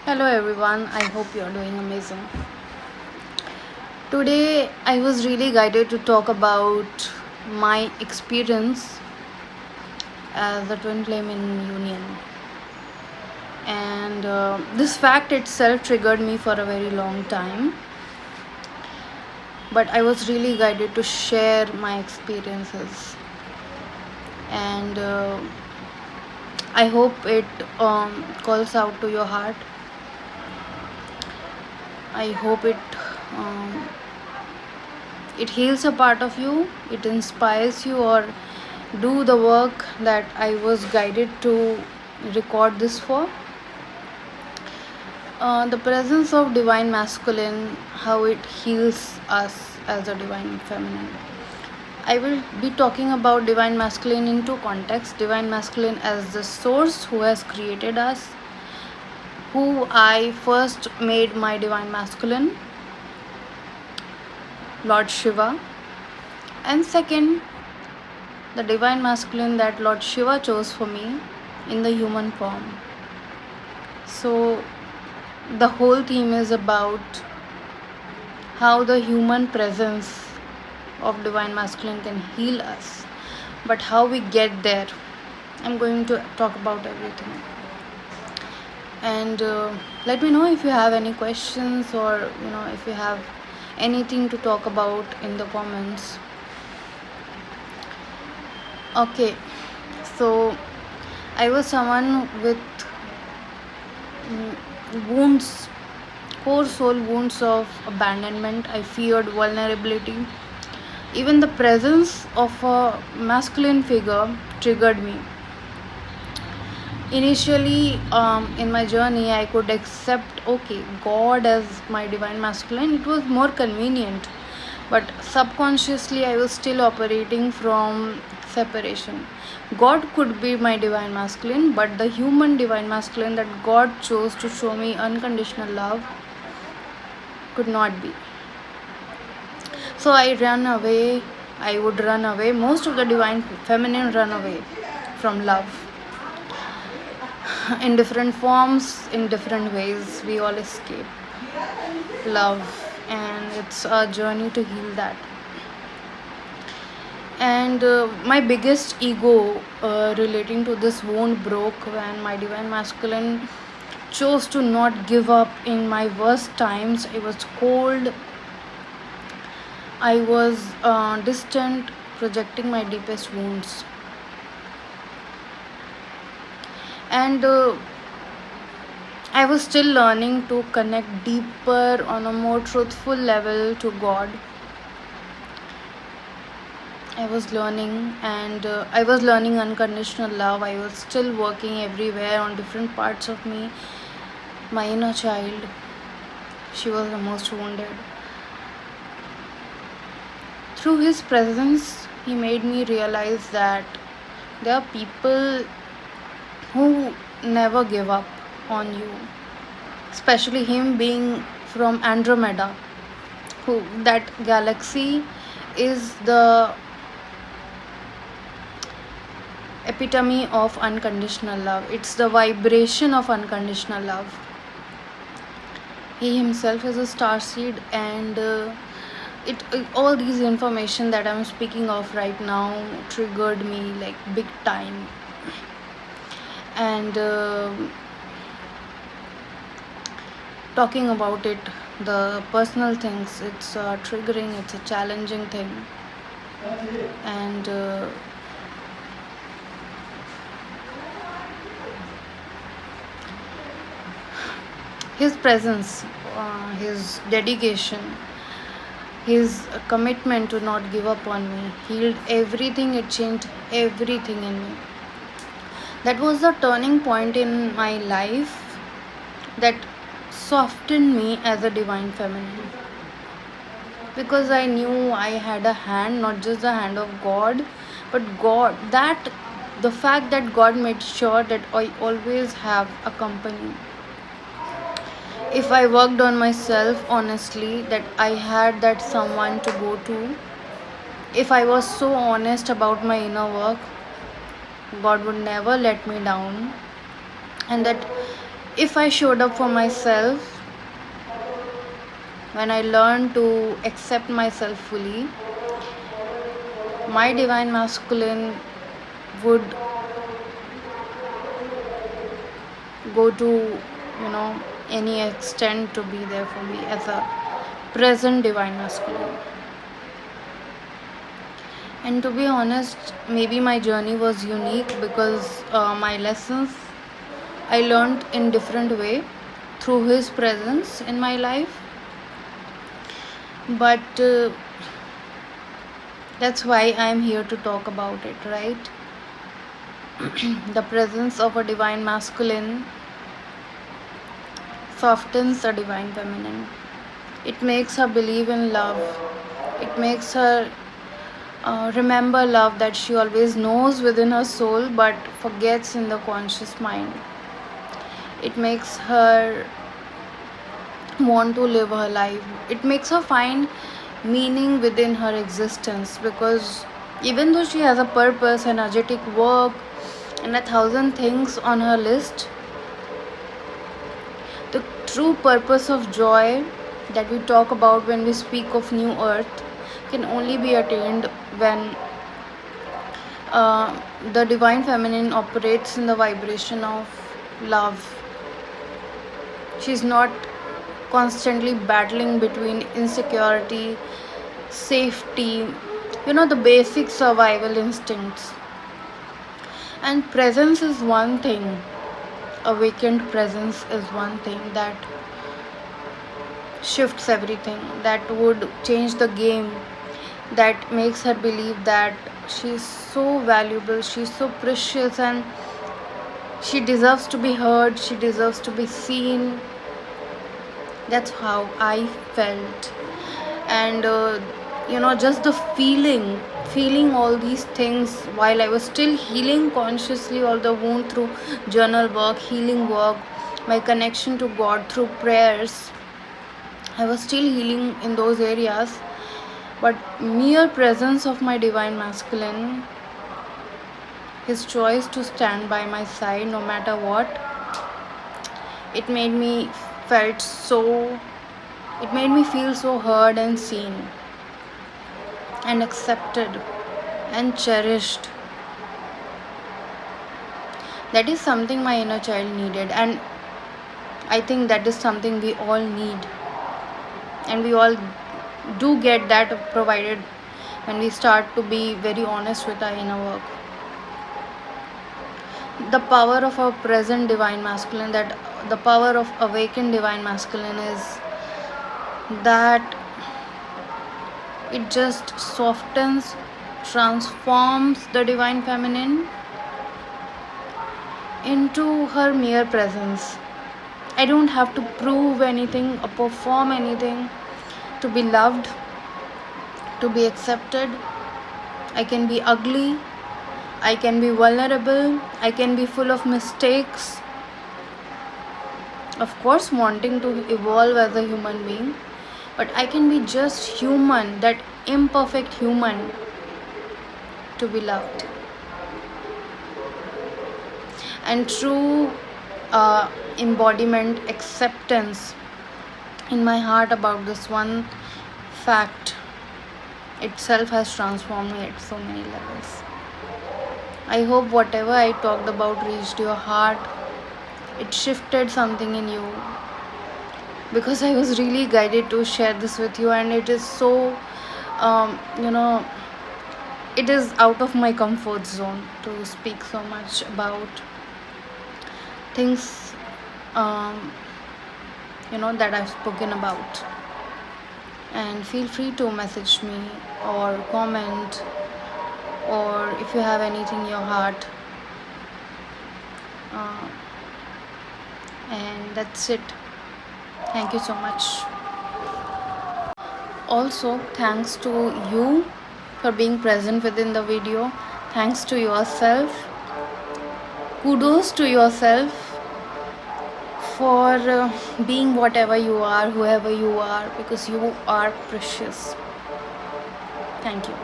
Hello everyone, I hope you're doing amazing. Today I was really guided to talk about my experience as a twin flame in union. And this fact itself triggered me for a very long time, but I was really guided to share my experiences. And I hope it calls out to your heart. I hope um, it heals a part of you, it inspires you, or do the work that I was guided to record this for. The presence of divine masculine, how it heals us as a divine feminine. I will be talking about divine masculine in two contexts: divine masculine as the source who has created us, who I first made my divine masculine, Lord Shiva, and second, the divine masculine that Lord Shiva chose for me in the human form. So, the whole theme is about how the human presence of divine masculine can heal us, but how we get there. I'm going to talk about everything. And let me know if you have any questions, or if you have anything to talk about in the comments. Okay, so I was someone with wounds, core soul wounds of abandonment. I feared vulnerability. Even the presence of a masculine figure triggered me. Initially, in my journey, I could accept, okay, God as my divine masculine. It was more convenient, but subconsciously, I was still operating from separation. God could be my divine masculine, but the human divine masculine that God chose to show me unconditional love could not be. So I ran away. I would run away. Most of the divine feminine run away from love in different forms, in different ways. We all escape love, and it's a journey to heal that. And my biggest ego relating to this wound broke when my divine masculine chose to not give up in my worst times. I was cold, I was distant, projecting my deepest wounds. And I was still learning to connect deeper on a more truthful level to God. I was learning, and I was learning unconditional love. I was still working everywhere on different parts of me. My inner child, she was the most wounded. Through his presence, he made me realize that there are people who never give up on you, especially him being from Andromeda, who that galaxy is the epitome of unconditional love. It's the vibration of unconditional love. He himself is a star seed, and it all these information that I'm speaking of right now triggered me like big time. And talking about it, the personal things, it's triggering, it's a challenging thing. And his presence, his dedication, his commitment to not give up on me healed everything, it changed everything in me. That was the turning point in my life that softened me as a divine feminine, because I knew I had a hand, not just the hand of God, but God, that the fact that God made sure that I always have a company. If I worked on myself honestly, that I had that someone to go to. If I was so honest about my inner work, God would never let me down. And that If I showed up for myself, when I learned to accept myself fully, my divine masculine would go to, any extent to be there for me as a present divine masculine. And to be honest, maybe my journey was unique because my lessons I learned in different way through his presence in my life. But that's why I am here to talk about it, right? The presence of a divine masculine softens a divine feminine. It makes her believe in love. It makes her remember love that she always knows within her soul but forgets in the conscious mind. It makes her want to live her life. It makes her find meaning within her existence, because even though she has a purpose, energetic work, and 1,000 things on her list, the true purpose of joy that we talk about when we speak of new earth can only be attained when the divine feminine operates in the vibration of love. She's not constantly battling between insecurity, safety, the basic survival instincts. And presence is one thing, awakened presence is one thing that shifts everything, that would change the game, that makes her believe that she's so valuable, she's so precious, and she deserves to be heard, she deserves to be seen. That's how I felt. And just the feeling all these things while I was still healing consciously all the wound through journal work, healing work, my connection to God through prayers. I was still healing in those areas, but mere presence of my divine masculine, his choice to stand by my side no matter what, it made me feel so heard and seen and accepted and cherished. That is something my inner child needed, and I think that is something we all need, and we all do get that provided when we start to be very honest with our inner work. The power of our present divine masculine, that the power of awakened divine masculine is that it just softens, transforms the divine feminine into her mere presence. I don't have to prove anything or perform anything to be loved, to be accepted. I can be ugly, I can be vulnerable, I can be full of mistakes. Of course, wanting to evolve as a human being, but I can be just human, that imperfect human, to be loved. And true embodiment, acceptance in my heart about this one fact itself has transformed me at so many levels. I hope whatever I talked about reached your heart. It shifted something in you, because I was really guided to share this with you, and it is so it is out of my comfort zone to speak so much about things that I've spoken about. And feel free to message me or comment, or if you have anything in your heart. And that's it. Thank you so much. Also, thanks to you for being present within the video. Thanks to yourself. Kudos to yourself for being whatever you are, whoever you are, because you are precious. Thank you.